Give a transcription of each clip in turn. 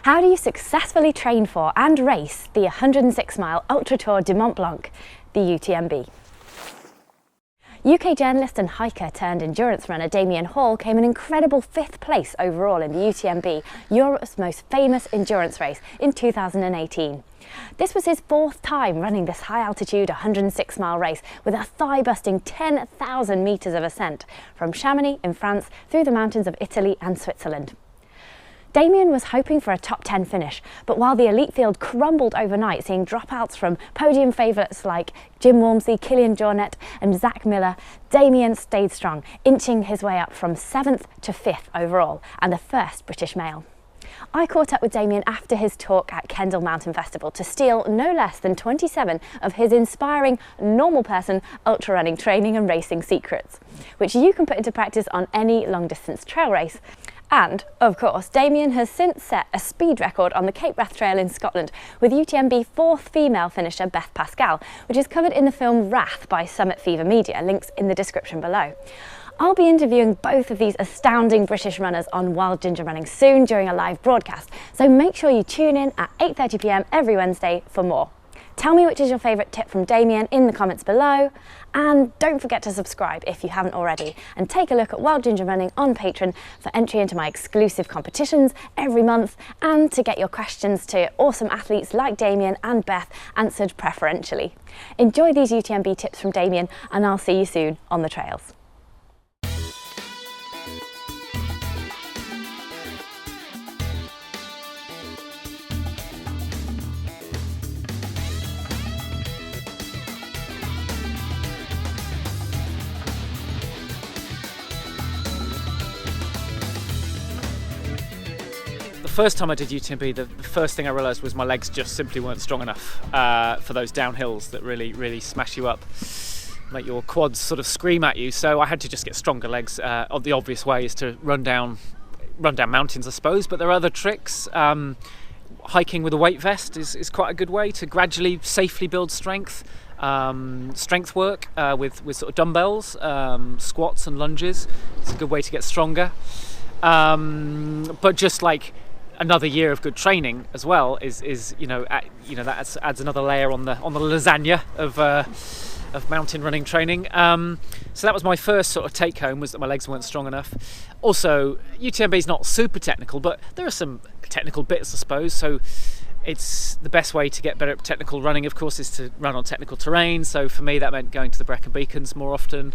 How do you successfully train for and race the 106-mile Ultra Tour du Mont Blanc, the UTMB? UK journalist and hiker turned endurance runner Damian Hall came an incredible 5th place overall in the UTMB, Europe's most famous endurance race, in 2018. This was his 4th time running this high-altitude 106-mile race with a thigh-busting 10,000 metres of ascent from Chamonix in France through the mountains of Italy and Switzerland. Damien was hoping for a top 10 finish, but while the elite field crumbled overnight, seeing dropouts from podium favourites like Jim Wamsley, Kilian, Jornet and Zach Miller, Damien stayed strong, inching his way up from 7th to 5th overall and the first British male. I caught up with Damien after his talk at Kendal Mountain Festival to steal no less than 27 of his inspiring, normal person ultra running training and racing secrets, which you can put into practice on any long distance trail race. And, of course, Damien has since set a speed record on the Cape Wrath Trail in Scotland with UTMB 4th female finisher Beth Pascal, which is covered in the film Wrath by Summit Fever Media, links in the description below. I'll be interviewing both of these astounding British runners on Wild Ginger Running soon during a live broadcast, so make sure you tune in at 8:30 p.m. every Wednesday for more. Tell me which is your favourite tip from Damien in the comments below, and don't forget to subscribe if you haven't already, and take a look at Wild Ginger Running on Patreon for entry into my exclusive competitions every month and to get your questions to awesome athletes like Damien and Beth answered preferentially. Enjoy these UTMB tips from Damien, and I'll see you soon on the trails. The first time I did UTMB, the first thing I realised was my legs just simply weren't strong enough for those downhills that really smash you up, make your quads sort of scream at you. So I had to just get stronger legs. The obvious way is to run down mountains, I suppose, but there are other tricks. Hiking with a weight vest is quite a good way to gradually, safely build strength. Strength work with sort of dumbbells, squats and lunges. It's a good way to get stronger. But just like another year of good training as well is that adds another layer on the lasagna of mountain running training. So that was my first sort of take home, was that my legs weren't strong enough. Also, UTMB is not super technical, but there are some technical bits, I suppose. So it's the best way to get better at technical running, of course, is to run on technical terrain. So for me, that meant going to the Brecon Beacons more often.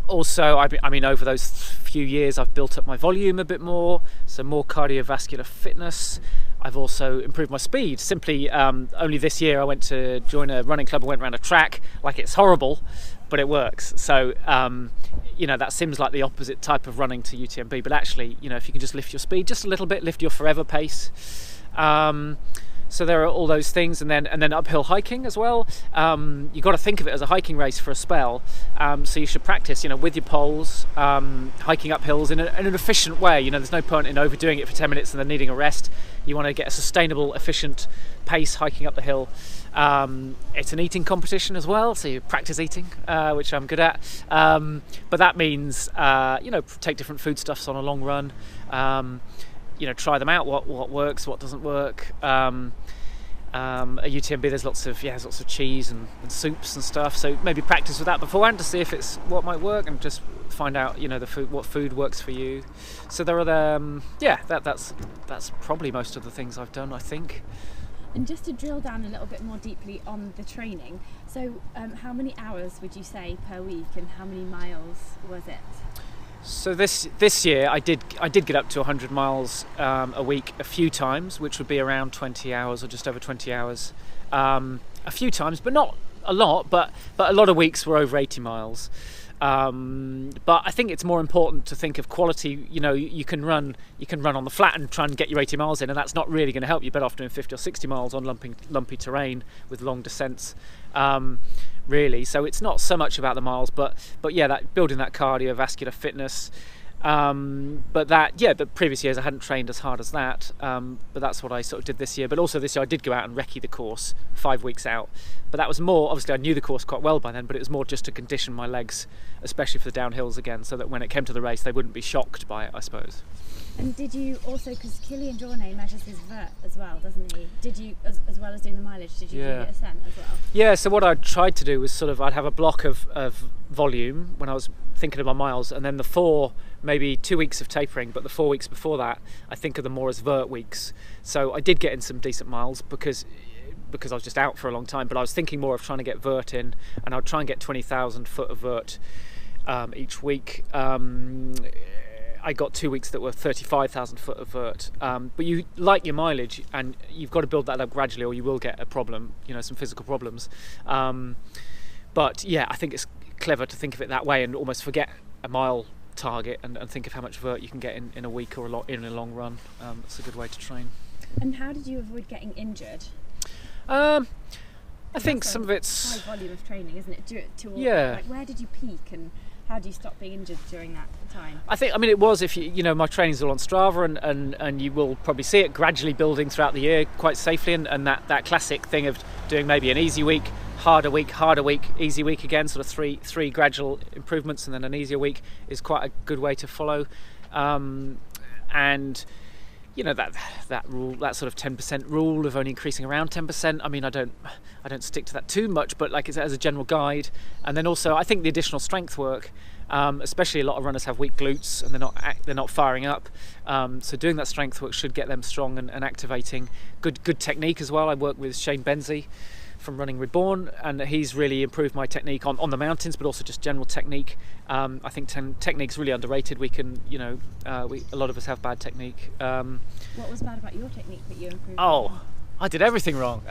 Also, I mean, over those few years, I've built up my volume a bit more, so more cardiovascular fitness. I've also improved my speed. Simply, only this year I went to join a running club and went around a track. Like, it's horrible, but it works. So, that seems like the opposite type of running to UTMB, but actually, if you can just lift your speed just a little bit, lift your forever pace. So there are all those things, and then uphill hiking as well. You've got to think of it as a hiking race for a spell. So you should practice, with your poles, hiking up hills in an efficient way. There's no point in overdoing it for 10 minutes and then needing a rest. You want to get a sustainable, efficient pace hiking up the hill. It's an eating competition as well, so you practice eating, which I'm good at. But that means, take different foodstuffs on a long run. Try them out, what works, what doesn't work. At UTMB there's lots of cheese and soups and stuff, so maybe practice with that beforehand to see if it's what might work, and just find out what food works for you. So there are that's probably most of the things I've done, I think. And just to drill down a little bit more deeply on the training, so how many hours would you say per week, and how many miles was it? So this year I did get up to 100 miles a week a few times, which would be around 20 hours or just over 20 hours a few times, but not a lot. But a lot of weeks were over 80 miles. But I think it's more important to think of quality. You can run on the flat and try and get your 80 miles in, and that's not really going to help you. Better off doing 50 or 60 miles on lumpy terrain with long descents. Really, so it's not so much about the miles, but that building that cardiovascular fitness. But the previous years I hadn't trained as hard as that, but that's what I sort of did this year. But also this year I did go out and recce the course 5 weeks out, but that was more, obviously I knew the course quite well by then, but it was more just to condition my legs, especially for the downhills again, so that when it came to the race they wouldn't be shocked by it, I suppose. And did you also, because Kilian Jornet measures his vert as well, doesn't he? Did you, as well as doing the mileage, did you do the ascent as well? Yeah, so what I tried to do was sort of, I'd have a block of volume when I was thinking of my miles, and then the 4, maybe 2 weeks of tapering, but the 4 weeks before that, I think of them more as vert weeks. So I did get in some decent miles because I was just out for a long time, but I was thinking more of trying to get vert in, and I'd try and get 20,000 foot of vert each week. I got 2 weeks that were 35,000 foot of vert, but you like your mileage, and you've got to build that up gradually, or you will get a problem, some physical problems. But yeah, I think it's clever to think of it that way and almost forget a mile target and think of how much vert you can get in a week or in a long run. It's a good way to train. And how did you avoid getting injured? I think some of it's high volume of training, isn't it? Yeah. Like, where did you peak, and how do you stop being injured during that time? I mean, it was, if my training's all on Strava, and you will probably see it gradually building throughout the year quite safely, and that classic thing of doing maybe an easy week, harder week, easy week again, sort of three gradual improvements, and then an easier week is quite a good way to follow. And that rule, that sort of 10% rule of only increasing around 10%. I mean, I don't stick to that too much, but like it's as a general guide. And then also, I think the additional strength work, especially a lot of runners have weak glutes and they're not firing up. So doing that strength work should get them strong and activating. Good technique as well. I work with Shane Benzie from Running Reborn, and he's really improved my technique on the mountains, but also just general technique. I think technique's really underrated. We can, a lot of us have bad technique. What was bad about your technique that you improved? I did everything wrong.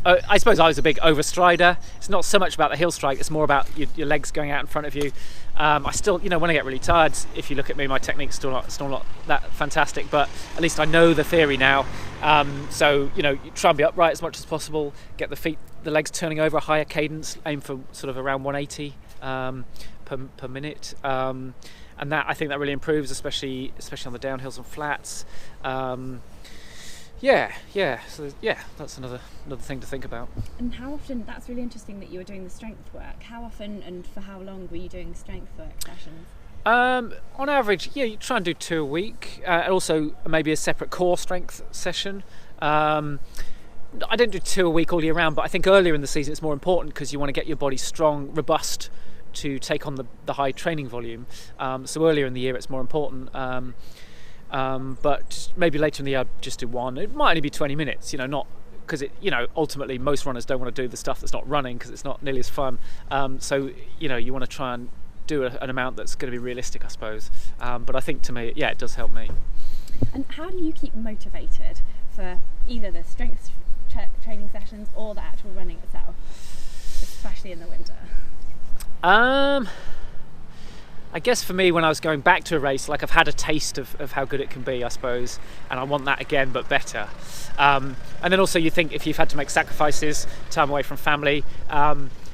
I suppose I was a big overstrider. It's not so much about the heel strike, it's more about your legs going out in front of you. I still, when I get really tired, if you look at me, my technique's still not that fantastic, but at least I know the theory now. So, you try and be upright as much as possible, get the legs turning over a higher cadence, aim for sort of around 180 per minute. And I think that really improves, especially on the downhills and flats. So that's another thing to think about. And how often, that's really interesting that you were doing the strength work. How often and for how long were you doing strength work sessions? On average, you try and do 2 a week, and also maybe a separate core strength session. I don't do 2 a week all year round, but I think earlier in the season it's more important because you want to get your body strong, robust to take on the high training volume. So earlier in the year it's more important. But maybe later in the year I'd just do 1. It might only be 20 minutes, not because ultimately most runners don't want to do the stuff that's not running because it's not nearly as fun. So you want to try and do an amount that's going to be realistic, I suppose. But I think to me, it does help me. And how do you keep motivated for either the strength training sessions or the actual running itself, especially in the winter? I guess for me, when I was going back to a race, like I've had a taste of how good it can be, I suppose, and I want that again, but better. And then also you think if you've had to make sacrifices, time away from family,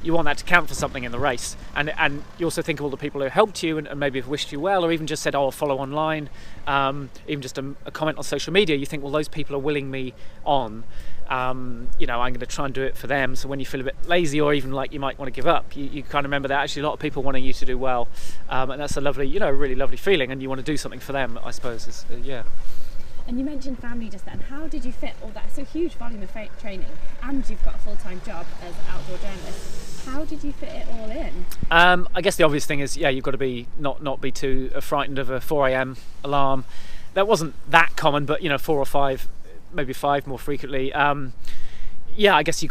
you want that to count for something in the race. And you also think of all the people who helped you and maybe have wished you well, or even just said, I'll follow online, even just a comment on social media. You think, well, those people are willing me on. I'm going to try and do it for them. So when you feel a bit lazy or even like you might want to give up, you kind of remember that actually a lot of people wanting you to do well, and that's a lovely, really lovely feeling, and you want to do something for them, I suppose. And you mentioned family just then. How did you fit all that? It's a huge volume of training, and you've got a full-time job as an outdoor journalist. How did you fit it all in? I guess the obvious thing is, you've got to be not be too frightened of a 4 a.m. alarm. That wasn't that common, but 4 or 5. Maybe 5 more frequently. I guess you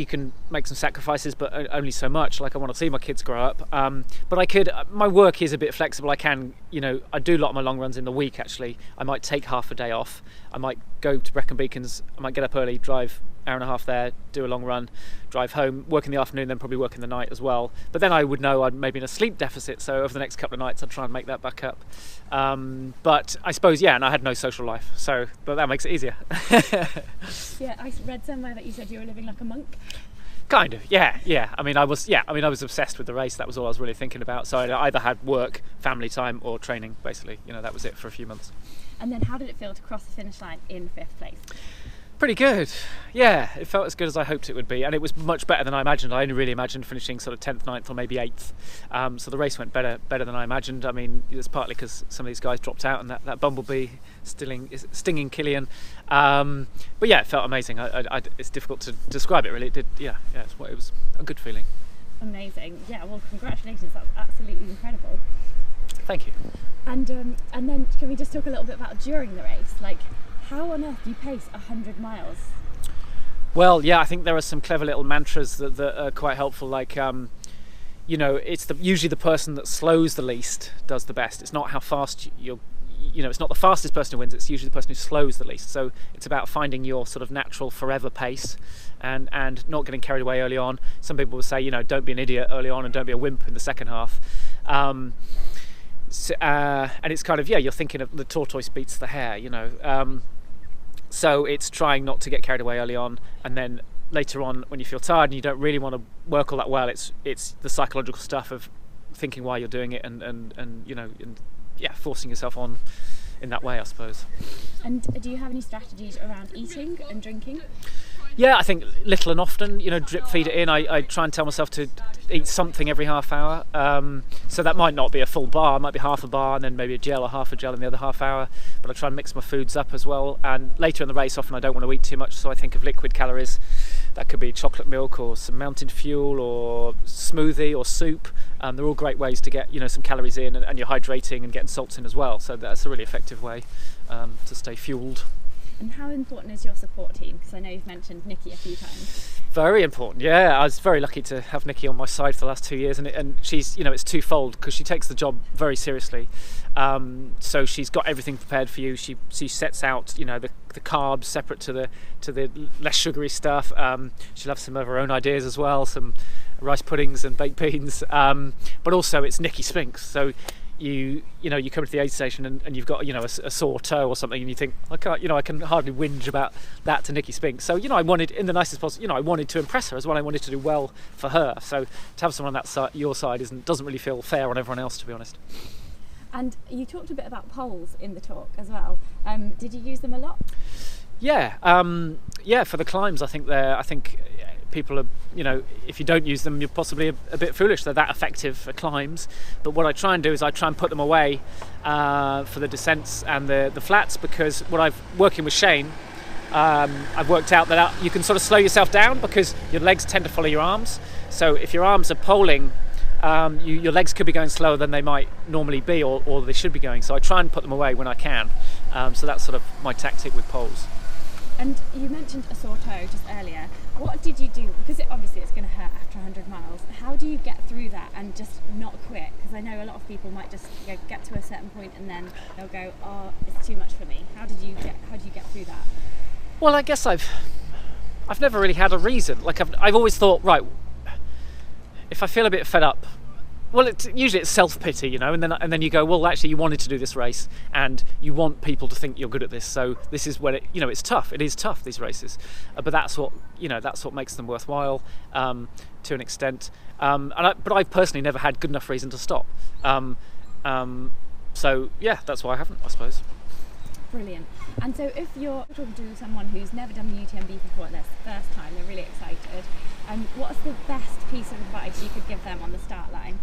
can make some sacrifices, but only so much. Like I want to see my kids grow up, but my work is a bit flexible. I can, I do a lot of my long runs in the week. Actually, I might take half a day off. I might go to Brecon Beacons. I might get up early, drive hour and a half there, do a long run, drive home, work in the afternoon, then probably work in the night as well. But then I would know I'm maybe in a sleep deficit, so over the next couple of nights I'd try and make that back up. But I suppose, and I had no social life, but that makes it easier. I read somewhere that you said you were living like a monk. Kind of, yeah. I was obsessed with the race. That was all I was really thinking about. So I either had work, family time, or training. Basically, that was it for a few months. And then, how did it feel to cross the finish line in 5th place? Pretty good. Yeah, it felt as good as I hoped it would be, and it was much better than I imagined. I only really imagined finishing sort of 10th, 9th or maybe 8th. So the race went better than I imagined. I mean, it's partly because some of these guys dropped out and that bumblebee stinging Kilian. But yeah, it felt amazing. It's difficult to describe it really. It did. Yeah, it was a good feeling. Amazing. Yeah, well, congratulations. That's absolutely incredible. Thank you. And then can we just talk a little bit about during the race? Like, how on earth do you pace 100 miles? Well, yeah, I think there are some clever little mantras that are quite helpful. Like, it's usually the person that slows the least does the best. It's not how fast it's not the fastest person who wins. It's usually the person who slows the least. So it's about finding your sort of natural forever pace, and not getting carried away early on. Some people will say, don't be an idiot early on and don't be a wimp in the second half. And it's kind of, you're thinking of the tortoise beats the hare, So it's trying not to get carried away early on, and then later on when you feel tired and you don't really want to work all that well, it's the psychological stuff of thinking why you're doing it and forcing yourself on in that way, I suppose. And do you have any strategies around eating and drinking? Yeah, I think little and often, drip feed it in. I try and tell myself to eat something every half hour. So that might not be a full bar, it might be half a bar and then maybe a gel or half a gel in the other half hour. But I try and mix my foods up as well. And later in the race, often I don't want to eat too much, so I think of liquid calories. That could be chocolate milk or some mountain fuel or smoothie or soup. They're all great ways to get some calories in, and you're hydrating and getting salts in as well. So that's a really effective way to stay fueled. And how important is your support team? Because I know you've mentioned Nikki a few times. Very important, yeah. I was very lucky to have Nikki on my side for the last 2 years, and she's, it's twofold because she takes the job very seriously. So she's got everything prepared for you. She sets out, the carbs separate to the less sugary stuff. She'll have some of her own ideas as well, some rice puddings and baked beans. But also it's Nikki Spinks, so. You come to the aid station and you've got a sore toe or something, and you think I can hardly whinge about that to Nikki Spinks. So I wanted, in the nicest possible, I wanted to impress her as well. I wanted to do well for her. So to have someone on that side, your side, doesn't really feel fair on everyone else, to be honest. And you talked a bit about poles in the talk as well. Did you use them a lot? Yeah, for the climbs, I think people are, if you don't use them, you're possibly a bit foolish. They're that effective for climbs. But what I try and do is I try and put them away for the descents and the flats, because working with Shane, I've worked out that you can sort of slow yourself down because your legs tend to follow your arms. So if your arms are poling, your legs could be going slower than they might normally be, or they should be going. So I try and put them away when I can. So that's sort of my tactic with poles. And you mentioned a sore toe just earlier. What did you do? Because obviously it's going to hurt after 100 miles. How do you get through that and just not quit? Because I know a lot of people might just get to a certain point and then they'll go, oh, it's too much for me. How do you get through that? Well, I guess I've never really had a reason. Like I've always thought, right, if I feel a bit fed up, well, usually it's self-pity, and then you go, well, actually, you wanted to do this race, and you want people to think you're good at this. So this is when it's tough. It is tough, these races, but that's what makes them worthwhile to an extent. But I've personally never had good enough reason to stop. So yeah, that's why I haven't, I suppose. Brilliant. And so if you're talking to someone who's never done the UTMB before, this first time, they're really excited, what's the best piece of advice you could give them on the start line?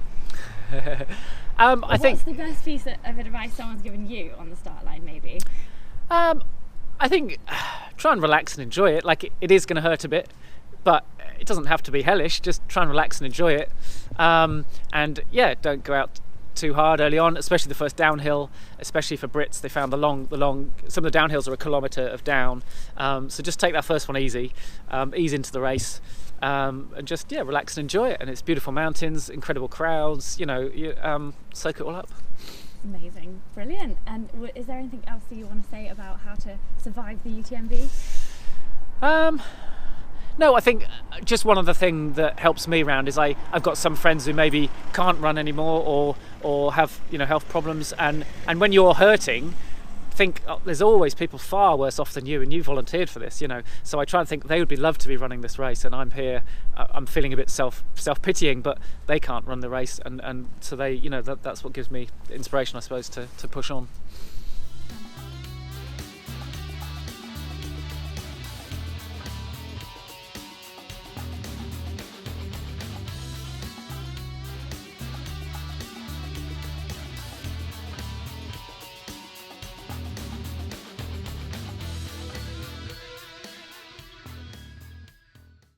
What's the best piece of advice someone's given you on the start line, maybe? I think try and relax and enjoy it. Like it is going to hurt a bit, but it doesn't have to be hellish. Just try and relax and enjoy it. And yeah, don't go out too hard early on, especially the first downhill. Especially for Brits, they found the long. Some of the downhills are a kilometre of down. So just take that first one easy, ease into the race. And just relax and enjoy it. And it's beautiful mountains, incredible crowds, soak it all up. Amazing, brilliant. And is there anything else that you want to say about how to survive the UTMB? No, I think just one other thing that helps me around is I've got some friends who maybe can't run anymore or have health problems, and when you're hurting, think there's always people far worse off than you, and you volunteered for this, so I try and think they would be loved to be running this race, and I'm here. I'm feeling a bit self-pitying, but they can't run the race, and so they that's what gives me inspiration, I suppose, to push on.